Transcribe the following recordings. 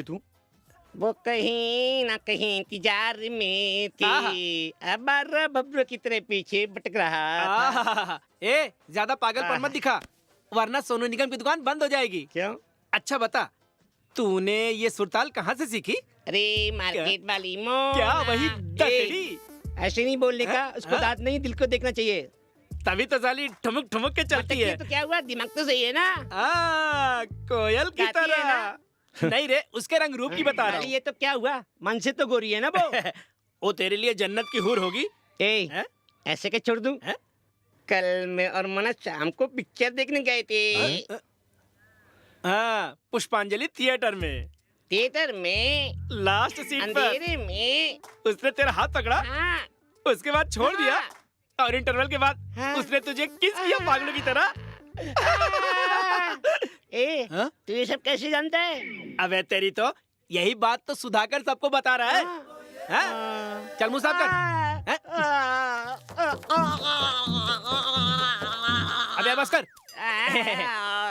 तू? वो कहीं ना कहीं इंतजार में थी, अब बब्र की तरह पीछे भटक रहा था। ए, ज्यादा पागलपन मत दिखा, वरना सोनू निगम की दुकान बंद हो जाएगी। क्यों? अच्छा बता, तूने ये सुरताल कहाँ से सीखी? अरे मार्केट वाली मोना। क्या वही दसड़ी? ऐसे नहीं बोलने का, उसको हाँ? दांत नहीं दिल को देखना चाहिए। तभी तो साली ठुमक ठुमक के चलती है। तो क्या हुआ, दिमाग तो सही है ना? कोयल की गाती है तरह। ना? नहीं रे, उसके रंग रूप की बता रहा अरे हूँ। ये तो क्या हुआ, मन से तो गोरी है ना वो। वो तेरे लिए जन्नत की हूर होगी। ए, ऐसे क्या छोड़ दूं? कल मैं और मना शाम को पिक्चर देखने गए थे। हाँ, पुष्पांजलि थिएटर में। थिएटर में लास्ट सीट पर अंधेरे में। उसने तेरा हाथ पकड़ा, हाँ, उसके बाद छोड़ दिया, और इंटरवल के बाद हाँ। उसने तुझे किस किया पागलों की तरह। ए, हाँ? तू ये सब कैसे जानता है? अबे तेरी तो यही बात तो सुधाकर सबको बता रहा है। हाँ? चल मुंह साफ कर। अबे बस कर।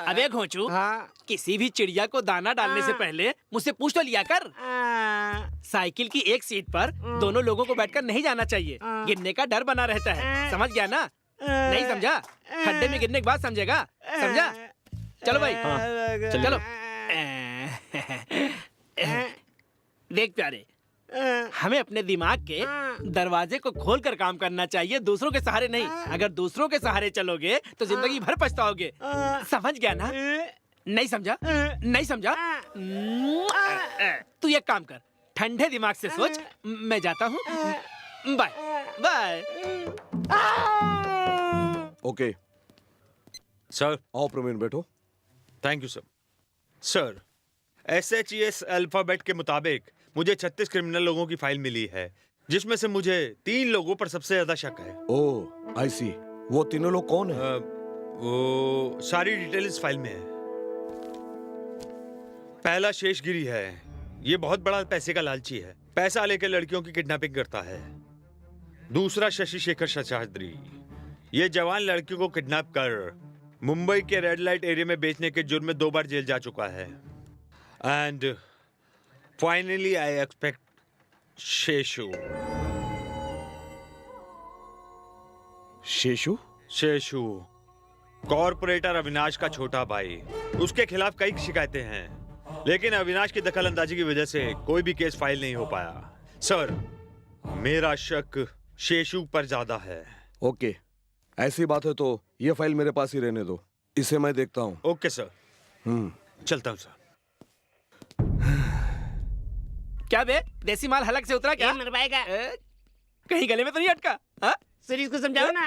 अबे घोंचू, हाँ। किसी भी चिड़िया को दाना डालने से पहले मुझसे पूछ तो लिया कर। साइकिल की एक सीट पर दोनों लोगों को बैठकर नहीं जाना चाहिए, गिरने का डर बना रहता है। समझ गया ना? नहीं समझा? खड्डे में गिरने के बाद समझेगा। समझा? चलो भाई। चलो। देख प्यारे, हमें अपने दिमाग के दरवाजे को खोलकर काम करना चाहिए, दूसरों के सहारे नहीं। अगर दूसरों के सहारे चलोगे तो जिंदगी भर पछताओगे। समझ गया ना? नहीं समझा? नहीं समझा? तू एक काम कर, ठंडे दिमाग से सोच। मैं जाता हूँ। Bye bye. ओके सर, आओ प्रवीण बैठो। Thank you sir. Sir, SHES alphabet के मुताबिक मुझे 36 क्रिमिनल लोगों की फाइल मिली है, जिसमें से मुझे 3 लोगों पर सबसे ज्यादा शक है। ओह आई सी। वो तीनों लोग कौन है? वो सारी डिटेल इस फाइल में है। पहला शेषगिरी है, ये बहुत बड़ा पैसे का लालची है, पैसा लेकर लड़कियों की किडनैपिंग करता है। दूसरा शशि शेखर शशाद्री, ये जवान लड़कियों को किडनैप कर मुंबई के रेड लाइट एरिया में बेचने के जुर्म में 2 बार जेल जा चुका है। And finally I expect Seshu. Seshu? Seshu corporator Avinash का छोटा भाई। उसके खिलाफ कई शिकायतें हैं, लेकिन अविनाश की दखल अंदाजी की वजह से कोई भी केस फाइल नहीं हो पाया। सर, मेरा शक शेषु पर ज्यादा है। ओके, ऐसी बात है तो ये फाइल मेरे पास ही रहने दो, इसे मैं देखता हूँ। Okay sir. चलता हूँ सर। क्या बे, देसी माल हलक से उतरा क्या? मरवाएगा। कहीं गले में तो नहीं अटका? हाँ? सर इसको समझाओ ना।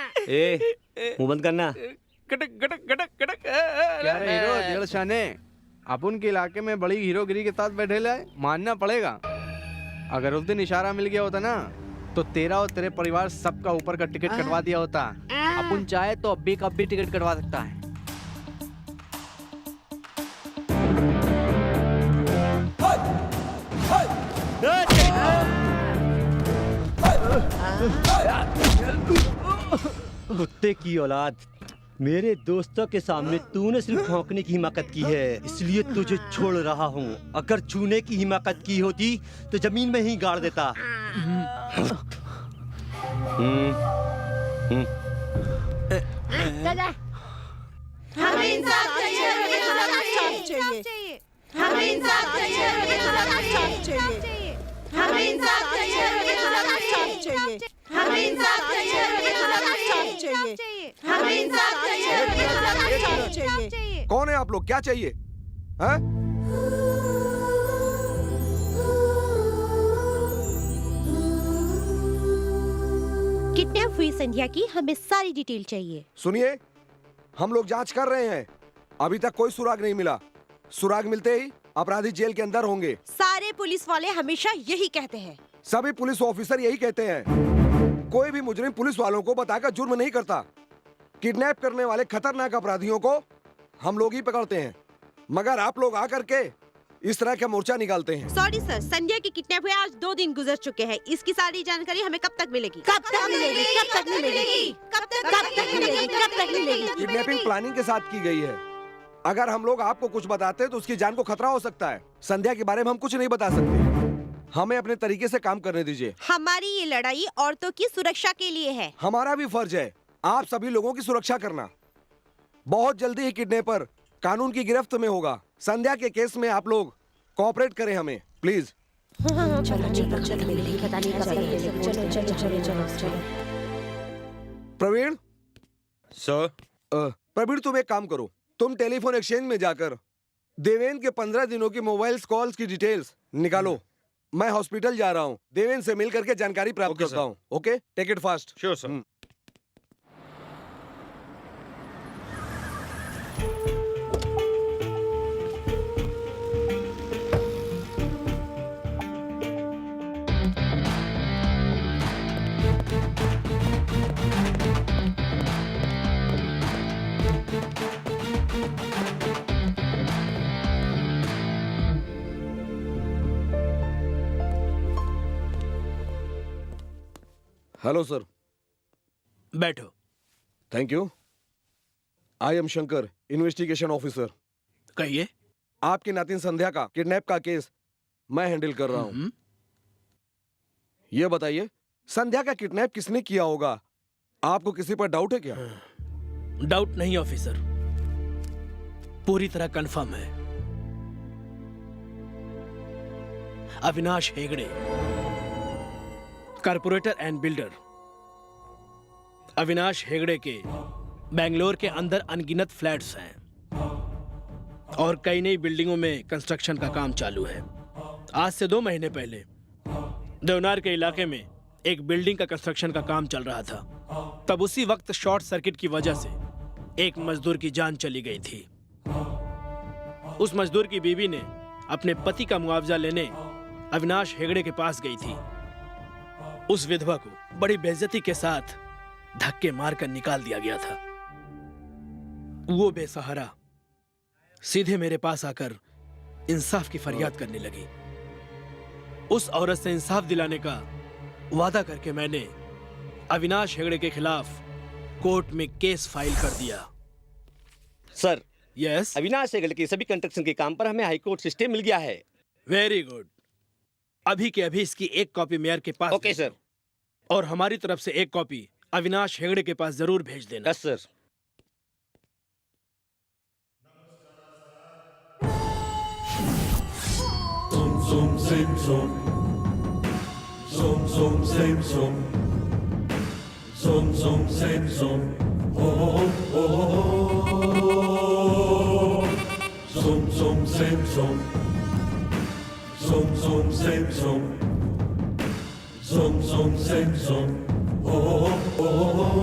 मुंह बंद करना। गटक गटक गटक गटक। क्या रे हीरो डेढ़ शाने, अपन के इलाके में बड़ी हीरोगिरी के साथ बैठे लाए, मानना पड़ेगा। अगर उस दिन इशारा मिल गया होता ना, तो तेरा और तेरे परिवार सबका ऊपर का टिकट कटवा दिया होता। अपन चाहे तो अब भी टिकट कटवा सकता है। कुत्ते की औलाद, मेरे दोस्तों के सामने तूने सिर्फ भौंकने की हिमाकत की है, इसलिए तुझे छोड़ रहा हूँ। अगर छूने की हिमाकत की होती तो जमीन में ही गाड़ देता। दादा, हमें इंसाफ चाहिए, हमें इंसाफ चाहिए, हमें इंसाफ चाहिए, हमें इंसाफ चाहिए, हमें इंसाफ चाहिए, हमें इंसाफ चाहिए, हमें इंसाफ चाहिए, हमें इंसाफ चाहिए, हमें इंसाफ चाहिए, हमें इंसाफ चाहिए। कौन है आप लोग? क्या चाहिए? हैं? किडनैप हुई संध्या की हमें सारी डिटेल चाहिए। सुनिए, हम लोग जांच कर रहे हैं, अभी तक कोई सुराग नहीं मिला। सुराग मिलते ही अपराधी जेल के अंदर होंगे। सारे पुलिस वाले हमेशा यही कहते हैं। सभी पुलिस ऑफिसर यही कहते हैं। कोई भी मुजरिम पुलिस वालों को बताकर जुर्म नहीं करता। किडनैप करने वाले खतरनाक अपराधियों को हम लोग ही पकड़ते हैं, मगर आप लोग आकर के इस तरह का मोर्चा निकालते हैं। सॉरी सर, संध्या की किडनैप हुए आज 2 दिन गुजर चुके हैं। इसकी सारी जानकारी हमें कब तक मिलेगी? कब तक मिलेगी? कब तक मिलेगी? कब तक मिलेगी? कब तक मिलेगी? किडनैपिंग प्लानिंग के साथ की गई है। अगर हम लोग आपको कुछ बताते तो उसकी जान को खतरा हो सकता है। संध्या के बारे में हम कुछ नहीं बता सकते। हमें अपने तरीके से काम करने दीजिए। हमारी ये लड़ाई औरतों की सुरक्षा के लिए है। हमारा भी फर्ज है आप सभी लोगों की सुरक्षा करना। बहुत जल्दी ही किडनैपर कानून की गिरफ्त में होगा। संध्या के केस में आप लोग कोऑपरेट करें हमें प्लीज। प्रवीण, सर, प्रवीण तुम एक काम करो, तुम टेलीफोन एक्सचेंज में जाकर देवेन के 15 दिनों की मोबाइल कॉल्स की डिटेल्स निकालो। मैं हॉस्पिटल जा रहा हूँ, देवेन से मिल करके जानकारी प्राप्त ओके, करता सर। हूँ। Okay, take it fast. Sure sir. Hello sir. बैठो। Thank you. I am Shankar, investigation officer. कहिए। आपकी नातिन संध्या का किडनैप का केस मैं हैंडल कर रहा हूँ। ये बताइए, संध्या का किडनैप किसने किया होगा? आपको किसी पर डाउट है क्या? डाउट नहीं ऑफिसर, पूरी तरह कंफर्म है। Avinash Hegde, corporator and builder. Avinash Hegde के बेंगलोर के अंदर अनगिनत फ्लैट्स हैं और कई नई बिल्डिंगों में कंस्ट्रक्शन का काम चालू है। आज से 2 महीने पहले देवनार के इलाके में एक बिल्डिंग का कंस्ट्रक्शन का काम चल रहा था। तब उसी वक्त शॉर्ट सर्किट की वजह से एक मजदूर की जान चली गई थी। उस मजदूर की बीवी ने अपने पति का मुआवजा लेने अविनाश हेगड़े के पास गई थी। उस विधवा को बड़ी बेइज्जती के साथ धक्के मारकर निकाल दिया गया था। वो बेसहारा सीधे मेरे पास आकर इंसाफ की फरियाद करने लगी। उस औरत से इंसाफ दिलाने का वादा करके मैंने अविनाश हेगड़े के खिलाफ कोर्ट में केस फाइल कर दिया। सर, यस, अविनाश हेगड़े के सभी कंस्ट्रक्शन के काम पर हमें हाईकोर्ट से स्टे मिल गया है। Very good. अभी के अभी इसकी एक कॉपी मेयर के पास ओके सर। और हमारी तरफ से एक कॉपी अविनाश हेगड़े के पास जरूर भेज देना। Yes sir. Zoom, same zoom. Zoom, zoom, same zoom. Zoom, zoom, same zoom. Oh, oh, oh, oh. Zoom, zoom, same zoom. Zoom, zoom, same zoom. Zoom, zoom, same zoom. Oh, oh, oh, oh.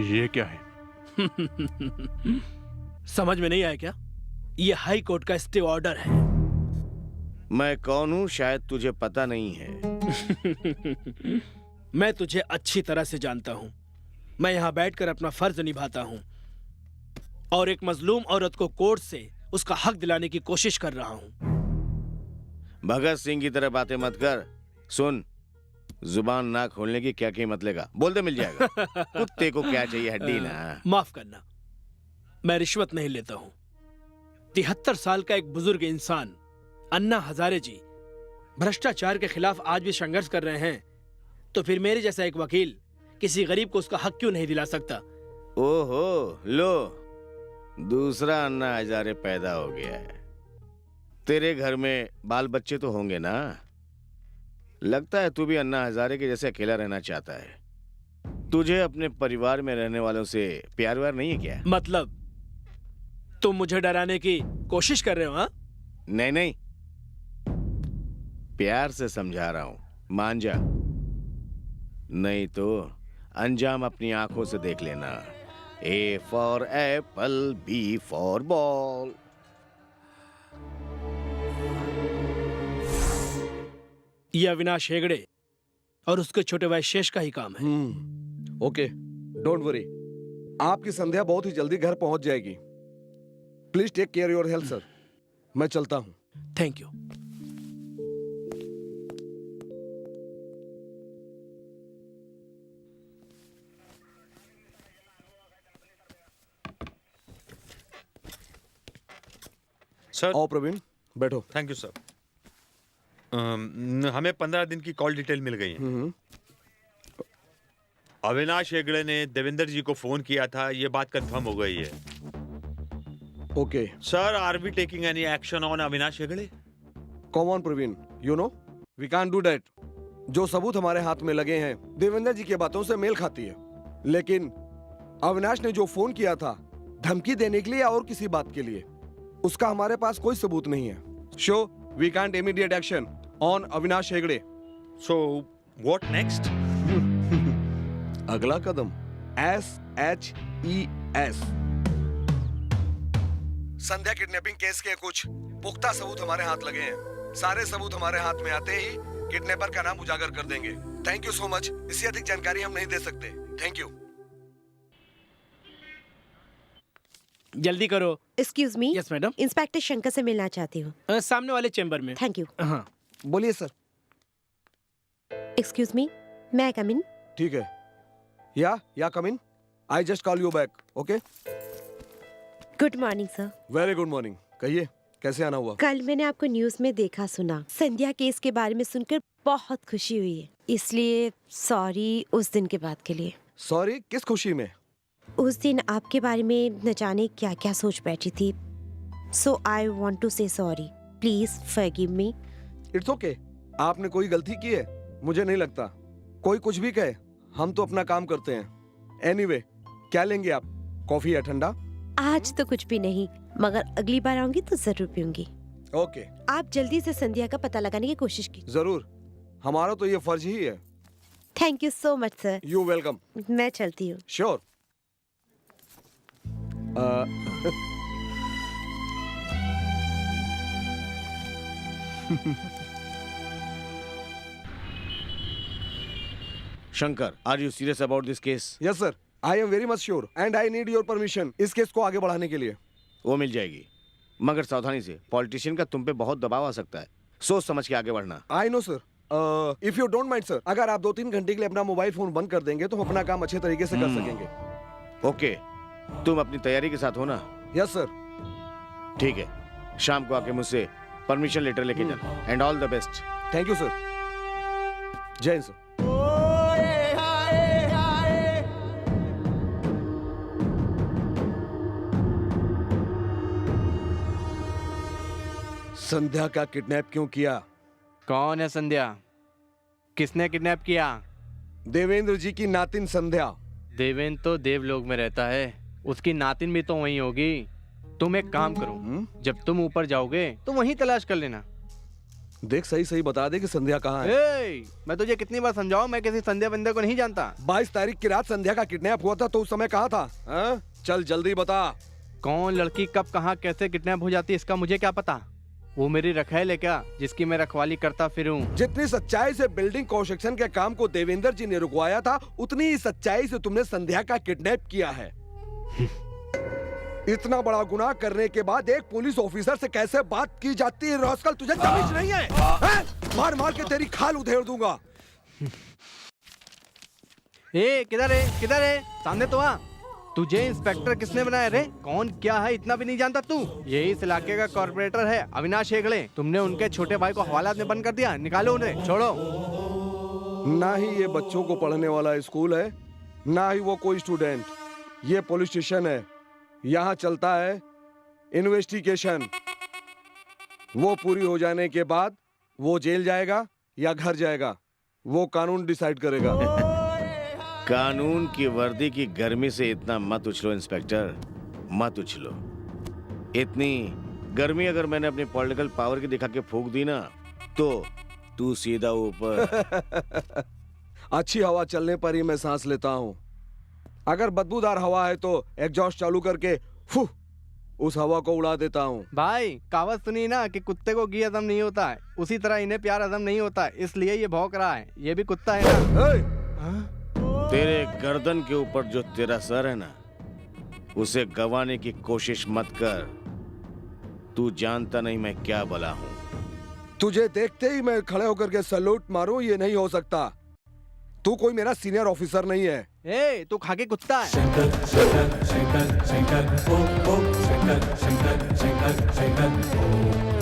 ये क्या है? समझ में नहीं आया क्या? ये high court का स्टे ऑर्डर है। मैं कौन हूँ शायद तुझे पता नहीं है। मैं तुझे अच्छी तरह से जानता हूँ। मैं यहाँ बैठकर अपना फर्ज निभाता हूँ और एक मजलूम औरत को कोर्ट से उसका हक दिलाने की कोशिश कर रहा हूँ। भगत सिंह की तरह बातें मत कर। सुन, जुबान ना खोलने की क्या कीमत लेगा? बोल दे मिल जाएगा। कुत्ते को क्या चाहिए, हड्डी ना। माफ करना, मैं रिश्वत नहीं लेता हूँ। 73 साल का एक बुजुर्ग इंसान अन्ना हजारे जी भ्रष्टाचार के खिलाफ आज भी संघर्ष कर रहे हैं, तो फिर मेरे जैसा एक वकील किसी गरीब को उसका हक क्यों नहीं दिला सकता? ओहो, लो, दूसरा अन्ना हजारे पैदा हो गया है। तेरे घर में बाल बच्चे तो होंगे ना? लगता है तू भी अन्ना हजारे के जैसे अकेला रहना चाहता है। तुझे अपने परिवार में रहने वालों से प्यार व्यार नहीं है क्या? मतलब तुम मुझे डराने की कोशिश कर रहे हो? हाँ, नहीं नहीं, प्यार से समझा रहा हूं, मान जा, नहीं तो अंजाम अपनी आंखों से देख लेना। A for apple, B for ball. ये अविनाश हेगड़े और उसके छोटे भाई शेष का ही काम है। Okay, don't worry. आपकी संध्या बहुत ही जल्दी घर पहुंच जाएगी। Please take care your health sir. मैं चलता हूँ। Thank you. सर आओ प्रवीण, बैठो। Thank you sir. हमें 15 दिन की कॉल डिटेल मिल गई है। अविनाश हेगड़े ने देवेंद्र जी को फोन किया था, ये बात कंफर्म हो गई है। Okay, sir, are we taking any action on Avinash Hegde? Come on Praveen, you know we can't do that. जो सबूत हमारे हाथ में लगे हैं देवेंद्र जी की बातों से मेल खाती है, लेकिन अविनाश ने जो फोन किया था धमकी देने के लिए और किसी बात के लिए, उसका हमारे पास कोई सबूत नहीं है। So we can't immediate action on Avinash Hegde. So what next? अगला कदम SHES। संध्या किडनैपिंग केस के कुछ पुख्ता सबूत हमारे हाथ लगे हैं। सारे सबूत हमारे हाथ में आते ही किडनैपर का नाम उजागर कर देंगे। Thank you so much. इससे अधिक जानकारी हम नहीं दे सकते। Thank you. जल्दी करो। Excuse me, yes madam. Inspector Shankar से मिलना चाहती हूँ। सामने वाले चेंबर में। Thank you. हाँ, बोलिए सर। एक्सक्यूज मी, मैं आई कम इन? ठीक है। या come in. I just call you back. Okay, good morning sir. Very good morning. कहिए, कैसे आना हुआ? कल मैंने आपको न्यूज में देखा सुना। संध्या केस के बारे में सुनकर बहुत खुशी हुई है, इसलिए सॉरी उस दिन के बाद के लिए। सॉरी, किस खुशी में? उस दिन आपके बारे में न जाने क्या क्या सोच बैठी थी। सो आई वॉन्ट टू से sorry, please forgive me. It's okay. आपने कोई गलती की है? मुझे नहीं लगता। कोई कुछ भी कहे, हम तो अपना काम करते हैं। एनीवे, क्या लेंगे आप? कॉफी या ठंडा? आज तो कुछ भी नहीं, मगर अगली बार आऊंगी तो जरूर पीऊंगी। ओके, आप जल्दी से संध्या का पता लगाने की कोशिश कीजिए। जरूर। हमारा तो ये फर्ज ही है। Thank you so much sir. You welcome. मैं चलती हूँ। Sure. Shankar, are you serious about this case? Yes sir, I am very much sure and I need your permission इस केस को आगे बढ़ाने के लिए। वो मिल जाएगी, मगर सावधानी से। पॉलिटिशियन का तुम पे बहुत दबाव आ सकता है, सोच समझ के आगे बढ़ना। I know sir. If you don't mind sir, अगर आप 2-3 घंटे के लिए अपना मोबाइल फोन बंद कर देंगे तो हम अपना काम अच्छे तरीके से कर सकेंगे। ओके, तुम अपनी तैयारी के साथ हो ना? Yes sir. ठीक है, शाम को आके मुझसे परमिशन लेटर लेके जाना। And all the best. Thank you sir. जय हिंद सर। संध्या का किडनैप क्यों किया? कौन है संध्या? किसने किडनैप किया? देवेंद्र जी की नातिन संध्या। देवेंद्र तो देवलोक में रहता है, उसकी नातिन भी तो वहीं होगी। तुम एक काम करो, जब तुम ऊपर जाओगे तो वहीं तलाश कर लेना। देख, सही सही बता दे कि संध्या कहाँ है। ए, मैं तुझे कितनी बार समझाऊं, मैं किसी संध्या बंदे को नहीं जानता। 22 तारीख की रात संध्या का किडनैप हुआ था, तो उस समय कहाँ था? हाँ? चल जल्दी बता। कौन लड़की कब कहाँ कैसे किडनैप हो जाती है इसका मुझे क्या पता। वो मेरी रखैल है क्या, जिसकी मैं रखवाली करता फिरूं? जितनी सच्चाई से बिल्डिंग कंस्ट्रक्शन के काम को देवेंद्र जी ने रुकवाया था, उतनी ही सच्चाई से तुमने संध्या का किडनैप किया है। इतना बड़ा गुनाह करने के बाद एक पुलिस ऑफिसर से कैसे बात की जाती है? रास्कल, तुझे तमीज नहीं है? मार मार के तेरी खाल उधेड़ दूंगा। ए, किधर है, किधर है? सामने तो आ। तुझे इंस्पेक्टर किसने बनाया रे? कौन क्या है इतना भी नहीं जानता तू? यही इस इलाके का कॉर्पोरेटर है अविनाश हेगड़े। तुमने उनके छोटे भाई को हवालात में बंद कर दिया। निकालो उन्हें, छोड़ो। ना ही ये बच्चों को पढ़ने वाला स्कूल है, ना ही वो कोई स्टूडेंट। ये पुलिस स्टेशन है, यहाँ चलता है इन्वेस्टिगेशन। वो पूरी हो जाने के बाद वो जेल जाएगा या घर जाएगा, वो कानून डिसाइड करेगा। कानून की वर्दी की गर्मी से इतना मत उछलो इंस्पेक्टर, मत उछलो। इतनी गर्मी अगर मैंने अपनी पॉलिटिकल पावर की दिखा के फूंक दी ना, तो तू सीधा ऊपर। अच्छी हवा चलने पर ही मैं सांस लेता हूँ। अगर बदबूदार हवा है तो एग्जॉस्ट चालू करके फुह उस हवा को उड़ा देता हूँ। भाई, कहावत सुनी ना कि कुत्ते को घी हजम नहीं होता है, उसी तरह इन्हें प्यार हजम नहीं होता है, इसलिए ये भौंक रहा है। ये भी कुत्ता है ना? तेरे गर्दन के ऊपर जो तेरा सर है ना, उसे गंवाने की कोशिश मत कर। तू जानता नहीं मैं क्या बला हूँ। तुझे देखते ही मैं खड़े होकर के सैल्यूट मारूं, ये नहीं हो सकता। तू कोई मेरा सीनियर ऑफिसर नहीं है। ए, तू खाके कुत्ता है। शंकर शंकर शंकर शंकर ओ शंकर शंकर शंकर शंकर ओ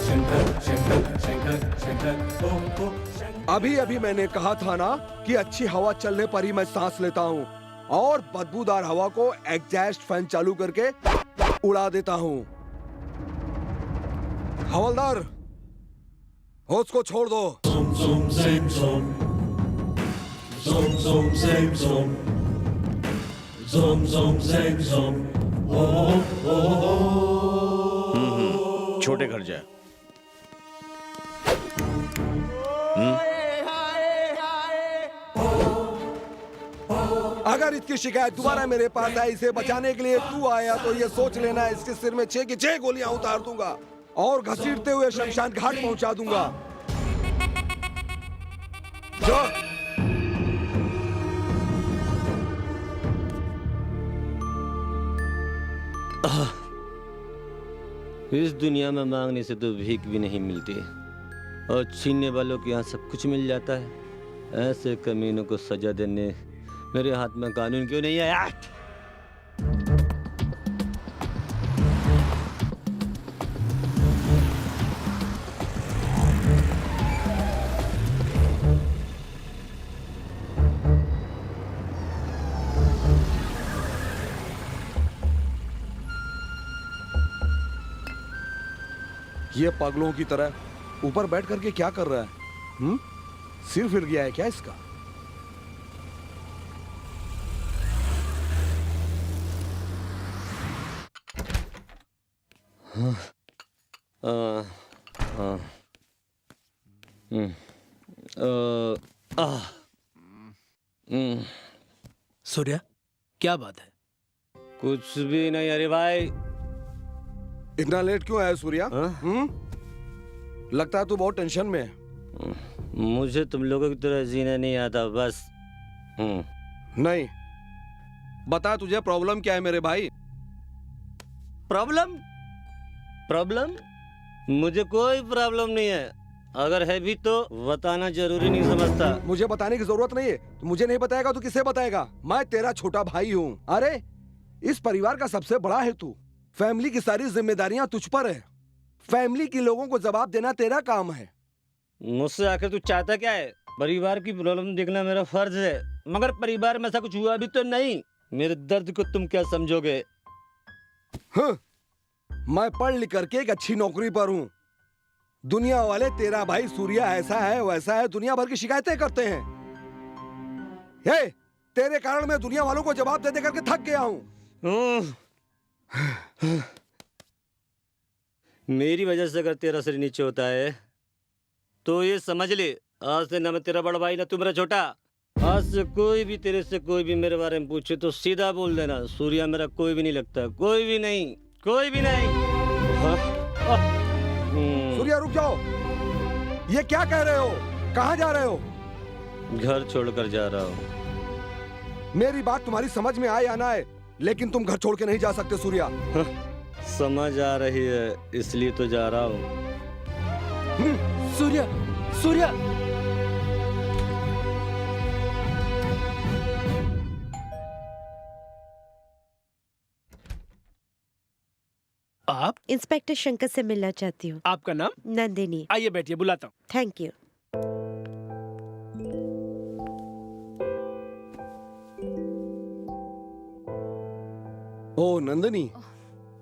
शंकर शंकर शंकर शंकर ओ अभी अभी मैंने कहा था ना कि अच्छी हवा चलने पर ही मैं सांस लेता हूँ, और बदबूदार हवा को एग्जॉस्ट फैन चालू करके उड़ा देता हूँ। हवलदार, होश को छोड़ दो। Zoom zoom same zoom. Zoom zoom same zoom. Zoom zoom same zoom. Oh oh oh. छोटे घर जा। अगर इसकी शिकायत दोबारा मेरे पास आई, इसे बचाने के लिए तू आया, तो ये सोच लेना इसके सिर में 6 की 6 गोलियां उतार दूंगा और घसीटते हुए शमशान घाट पहुंचा दूंगा। जो इस दुनिया में मांगने से तो भीख भी नहीं मिलती, और छीनने वालों के यहाँ सब कुछ मिल जाता है। ऐसे कमीनों को सजा देने मेरे हाथ में कानून क्यों नहीं आया? ये पागलों की तरह ऊपर बैठ करके क्या कर रहा है? सिर फिर गया है क्या इसका? सूर्या, क्या बात है? कुछ भी नहीं। अरे भाई, इतना लेट क्यों आया सूर्या? हाँ? लगता है तू बहुत टेंशन में है। मुझे तुम लोगों की तरह जीना नहीं आता, बस। नहीं, बता तुझे प्रॉब्लम क्या है मेरे भाई? प्रॉब्लम? प्रॉब्लम? मुझे कोई प्रॉब्लम नहीं है। अगर है भी तो बताना जरूरी नहीं समझता। मुझे बताने की जरूरत नहीं है। तू मुझे नहीं बताएगा तो किसे बताएगा? मैं तेरा छोटा भाई हूँ। अरे इस परिवार का सबसे बड़ा है तू। फैमिली की सारी जिम्मेदारियां तुझ पर है। फैमिली के लोगों को जवाब देना तेरा काम है। मुझसे आखिर तू चाहता क्या है? परिवार की प्रॉब्लम देखना मेरा फर्ज है, मगर परिवार में ऐसा कुछ हुआ भी तो नहीं। मेरे दर्द को तुम क्या समझोगे? मैं पढ़ लिख करके एक अच्छी नौकरी पर हूँ। दुनिया वाले तेरा भाई सूर्या ऐसा है वैसा है दुनिया भर की शिकायतें करते हैं। हे, तेरे कारण मैं दुनिया वालों को जवाब दे दे करके थक गया हूँ। मेरी वजह से अगर तेरा सिर नीचे होता है तो ये समझ ले, आज से ना मैं तेरा बड़ा भाई ना तू मेरा छोटा। आज से कोई भी तेरे से कोई भी मेरे बारे में पूछे तो सीधा बोल देना, सूर्या मेरा कोई भी नहीं लगता। कोई भी नहीं, कोई भी नहीं। सूर्या रुक जाओ। ये क्या कह रहे हो? कहाँ जा रहे हो? घर छोड़कर जा रहा हूँ। मेरी बात तुम्हारी समझ में आए या ना आए, लेकिन तुम घर छोड़ के नहीं जा सकते सूर्या। समझ आ रही है, इसलिए तो जा रहा हूँ। सूर्या, सूर्या, आप? इंस्पेक्टर शंकर से मिलना चाहती हूँ। आपका नाम? नंदिनी। आइए बैठिए, बुलाता हूँ। Thank you. ओ नंदिनी।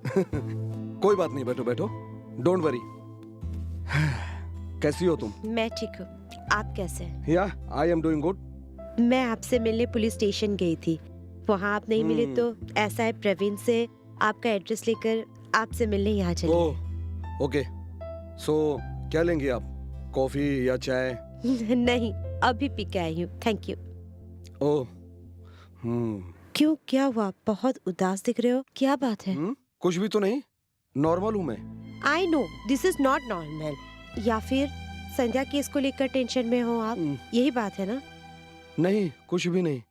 कोई बात नहीं, बैठो बैठो, डोंट वरी। कैसी हो तुम? मैं ठीक हूँ, आप कैसे हैं? या आई एम डूइंग गुड। मैं आपसे मिलने पुलिस स्टेशन गई थी, वहाँ आप नहीं मिले तो ऐसा है प्रवीण से आपका एड्रेस लेकर आपसे मिलने यहाँ चली। Oh okay. सो क्या लेंगे आप? कॉफी या चाय? नहीं, अभी पी के आई हूँ, थैंक यू। ओह क्यों, क्या हुआ? बहुत उदास दिख रहे हो, क्या बात है? कुछ भी तो नहीं, नॉर्मल हूँ मैं। I know this is not normal. या फिर संध्या केस को लेकर टेंशन में हो आप, यही बात है ना? नहीं, कुछ भी नहीं,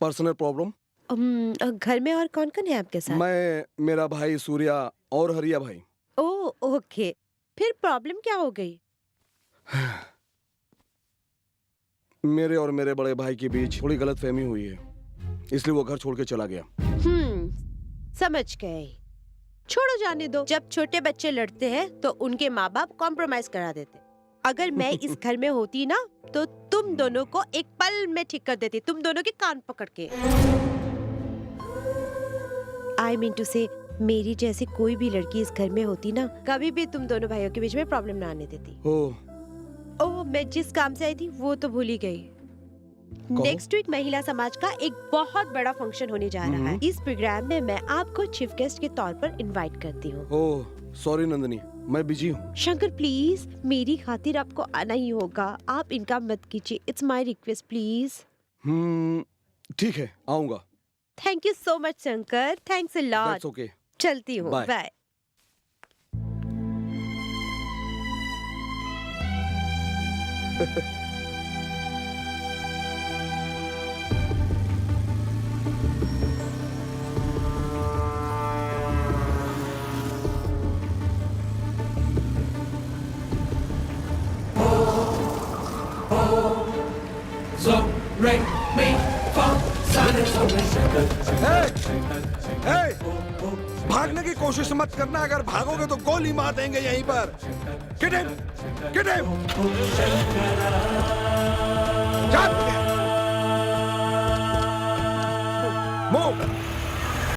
पर्सनल प्रॉब्लम। घर में और कौन कौन है आपके साथ? मैं, मेरा भाई सूर्या और हरिया भाई। ओह ओह ओके, फिर प्रॉब्लम क्या हो गई? मेरे और मेरे बड़े भाई के बीच थोड़ी गलतफहमी हुई है, इसलिए वो घर छोड़ के चला गया। समझ गए। छोड़ो, जाने दो। जब छोटे बच्चे लड़ते हैं तो उनके माँ बाप कॉम्प्रोमाइज करा देते। अगर मैं इस घर में होती ना तो तुम दोनों को एक पल में ठीक कर देती, तुम दोनों के कान पकड़ के। आई मीन टू से, मेरी जैसी कोई भी लड़की इस घर में होती ना, कभी भी तुम दोनों भाइयों के बीच में प्रॉब्लम ना आने देती। ओह, मैं जिस काम से आई थी वो तो भूल ही गई। नेक्स्ट वीक महिला समाज का एक बहुत बड़ा फंक्शन होने जा रहा है। इस प्रोग्राम में मैं आपको चीफ गेस्ट के तौर पर इनवाइट करती हूँ। ओह सॉरी नंदिनी, मैं बिजी हूँ। शंकर प्लीज, मेरी खातिर आपको आना ही होगा। आप इनका मत कीजिए, इट्स माय रिक्वेस्ट प्लीज। ठीक है, आऊंगा। Thank you so much Shankar, thanks a lot. That's okay. चलती हूँ, Bye. Bye. So, re, mi, fa, sa, re, so, re, भागने की कोशिश मत करना, अगर भागोगे तो गोली मार देंगे यहीं पर। Get him! Get him! चल!